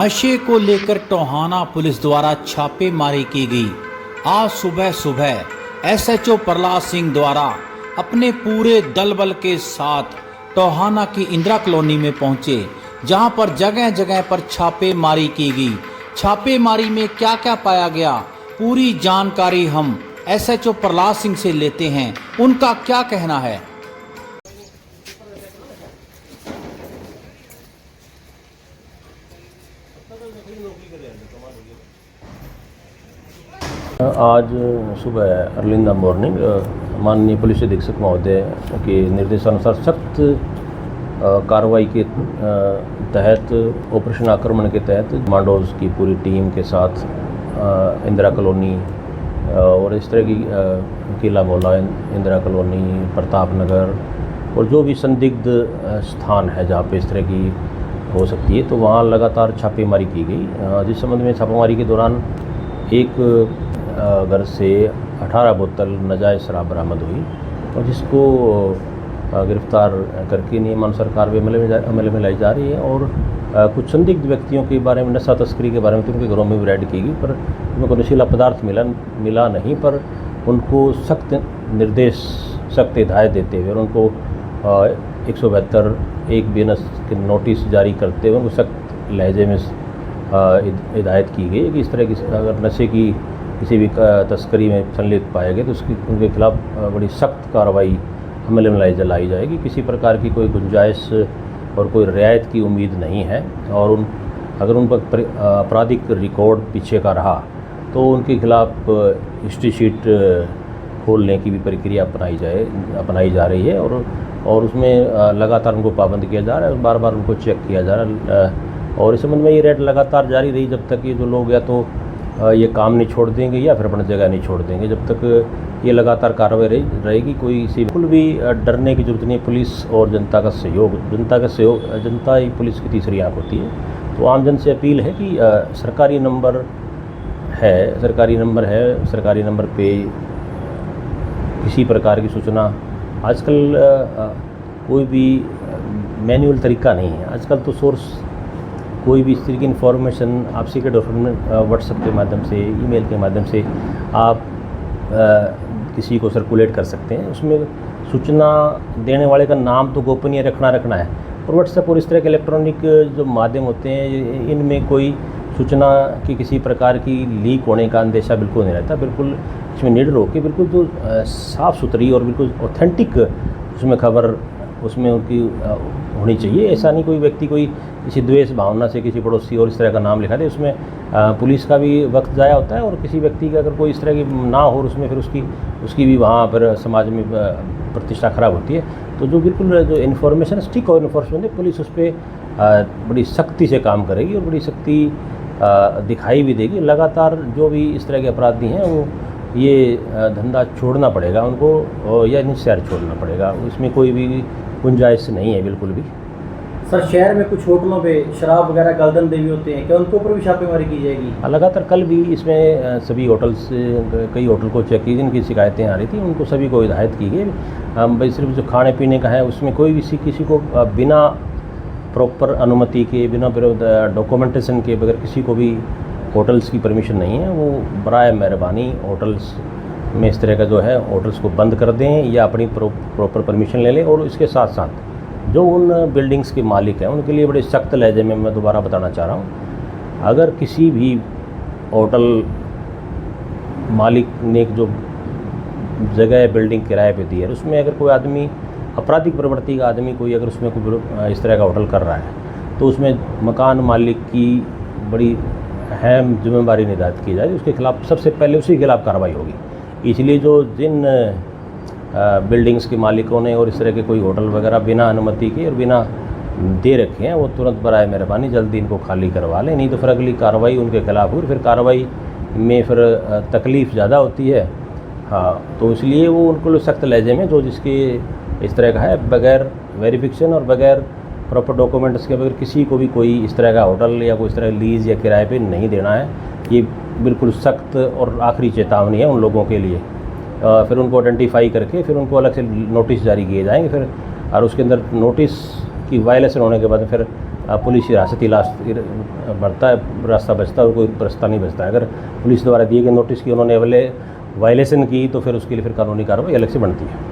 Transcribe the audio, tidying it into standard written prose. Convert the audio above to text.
नशे को लेकर टोहाना पुलिस द्वारा छापेमारी की गई। आज सुबह सुबह एसएचओ प्रहलाद सिंह द्वारा अपने पूरे दल बल के साथ टोहाना की इंदिरा कॉलोनी में पहुंचे, जहां पर जगह जगह पर छापेमारी की गई। छापेमारी में क्या क्या पाया गया, पूरी जानकारी हम एसएचओ प्रहलाद सिंह से लेते हैं। उनका क्या कहना है। आज सुबह अर्ली इन द मॉर्निंग माननीय पुलिस अधीक्षक महोदय के निर्देशानुसार सख्त कार्रवाई के तहत ऑपरेशन आक्रमण के तहत मांडोज की पूरी टीम के साथ इंदिरा कॉलोनी और इस तरह की किला मोहल्ला, इंदिरा कॉलोनी, प्रताप नगर और जो भी संदिग्ध स्थान है जहाँ पे इस तरह की हो सकती है, तो वहाँ लगातार छापेमारी की गई। जिस संबंध में छापेमारी के दौरान एक घर से 18 बोतल नाजायज़ शराब बरामद हुई और जिसको गिरफ्तार करके नियमानुसार कार्रवाई अमल में लाई जा रही है। और कुछ संदिग्ध व्यक्तियों के बारे में, नशा तस्करी के बारे में तो उनके घरों में भी रेड की गई, पर उनको कोई नशीला पदार्थ मिला नहीं, पर उनको सख्त निर्देश, सख्त हिदायत देते हुए और उनको 172 एक बेनस के नोटिस जारी करते हुए उनको सख्त लहजे में हिदायत की गई कि इस तरह की अगर नशे की किसी भी तस्करी में संलिप्त पाए गए तो उनके खिलाफ बड़ी सख्त कार्रवाई अमल में लाई जाएगी। किसी प्रकार की कोई गुंजाइश और कोई रियायत की उम्मीद नहीं है। और अगर उन पर आपराधिक रिकॉर्ड पीछे का रहा तो उनके खिलाफ हिस्ट्री शीट खोलने की भी प्रक्रिया अपनाई जा रही है और उसमें लगातार उनको पाबंद किया जा रहा है, बार बार उनको चेक किया जा रहा है। और इस संबंध में ये रेड लगातार जारी रही जब तक ये जो लोग या तो ये काम नहीं छोड़ देंगे या फिर अपनी जगह नहीं छोड़ देंगे, जब तक ये लगातार कार्रवाई रहेगी। कोई बिल्कुल भी डरने की जरूरत नहीं। पुलिस और जनता का सहयोग, जनता ही पुलिस की तीसरी आंख होती है। तो आम जन से अपील है कि सरकारी नंबर है, सरकारी नंबर पे किसी प्रकार की सूचना, आजकल कोई भी मैनुअल तरीका नहीं है। आजकल तो सोर्स कोई भी इस तरह की इन्फॉर्मेशन आप सीक्रेट डॉक्यूमेंट व्हाट्सएप के माध्यम से, ईमेल के माध्यम से आप किसी को सर्कुलेट कर सकते हैं। उसमें सूचना देने वाले का नाम तो गोपनीय रखना है। और व्हाट्सएप और इस तरह के इलेक्ट्रॉनिक जो माध्यम होते हैं, इनमें कोई सूचना की किसी प्रकार की लीक होने का अंदेशा बिल्कुल नहीं रहता। बिल्कुल इसमें निडर होकर बिल्कुल जो साफ़ सुथरी और बिल्कुल ऑथेंटिक उसमें खबर उसमें उनकी होनी चाहिए। ऐसा नहीं कोई व्यक्ति कोई किसी द्वेष भावना से किसी पड़ोसी और इस तरह का नाम लिखा दे, उसमें पुलिस का भी वक्त ज़ाया होता है। और किसी व्यक्ति का अगर कोई इस तरह की ना हो और उसमें फिर उसकी भी वहाँ पर समाज में प्रतिष्ठा खराब होती है। तो जो बिल्कुल जो इन्फॉर्मेशन स्टिक और इन्फॉर्मेशन है, पुलिस उस पर बड़ी सख्ती से काम करेगी और बड़ी सख्ती दिखाई भी देगी। लगातार जो भी इस तरह के अपराधी हैं वो ये धंधा छोड़ना पड़ेगा उनको, या निश्चय छोड़ना पड़ेगा। उसमें कोई भी गुंजाइश नहीं है बिल्कुल भी। सर, शहर में कुछ होटलों पे शराब वगैरह गलदन देवी होते हैं, क्या उनके ऊपर भी छापेमारी की जाएगी? लगातार कल भी इसमें सभी होटल्स, कई होटल को चेक की, जिनकी शिकायतें आ रही थी उनको सभी को हिदायत की गई। भाई सिर्फ जो खाने पीने का है उसमें कोई भी किसी को बिना प्रॉपर अनुमति के, बिना डॉक्यूमेंटेशन के बगैर किसी को भी होटल्स की परमिशन नहीं है। वो बराए मेहरबानी होटल्स में इस तरह का जो है होटल्स को बंद कर दें या अपनी प्रॉपर परमिशन ले लें। और इसके साथ साथ जो उन बिल्डिंग्स के मालिक हैं उनके लिए बड़े सख्त लहजे में मैं दोबारा बताना चाह रहा हूँ, अगर किसी भी होटल मालिक ने जो जगह बिल्डिंग किराए पे दी है, उसमें अगर कोई आदमी आपराधिक प्रवृत्ति का आदमी कोई अगर उसमें कोई इस तरह का होटल कर रहा है, तो उसमें मकान मालिक की बड़ी अहम जिम्मेदारी निर्धारित की जाएगी। उसके खिलाफ सबसे पहले उसी के खिलाफ कार्रवाई होगी। इसलिए जो जिन बिल्डिंग्स के मालिकों ने और इस तरह के कोई होटल वगैरह बिना अनुमति के और बिना दे रखे हैं, वो तुरंत बराए मेहरबानी जल्दी इनको खाली करवा लें, नहीं तो फिर अगली कार्रवाई उनके खिलाफ हुई। फिर कार्रवाई में फिर तकलीफ़ ज़्यादा होती है। हाँ, तो इसलिए वो उनको सख्त लहजे में जो जिसके इस तरह का है, बगैर वेरिफिकेशन और बगैर प्रॉपर डॉक्यूमेंट्स के बगैर किसी को भी कोई इस तरह का होटल या कोई इस तरह लीज़ या किराए पे नहीं देना है। ये बिल्कुल सख्त और आखिरी चेतावनी है उन लोगों के लिए। फिर उनको आइडेंटिफाई करके फिर उनको अलग से नोटिस जारी किए जाएंगे फिर, और उसके अंदर नोटिस की वायलेशन होने के बाद फिर पुलिस हिरासती इलाज बढ़ता है, रास्ता बचता है और कोई रास्ता नहीं बचता है। अगर पुलिस द्वारा दिए गए नोटिस की उन्होंने वायलेशन की तो फिर उसके लिए फिर कानूनी कार्रवाई अलग से बनती है।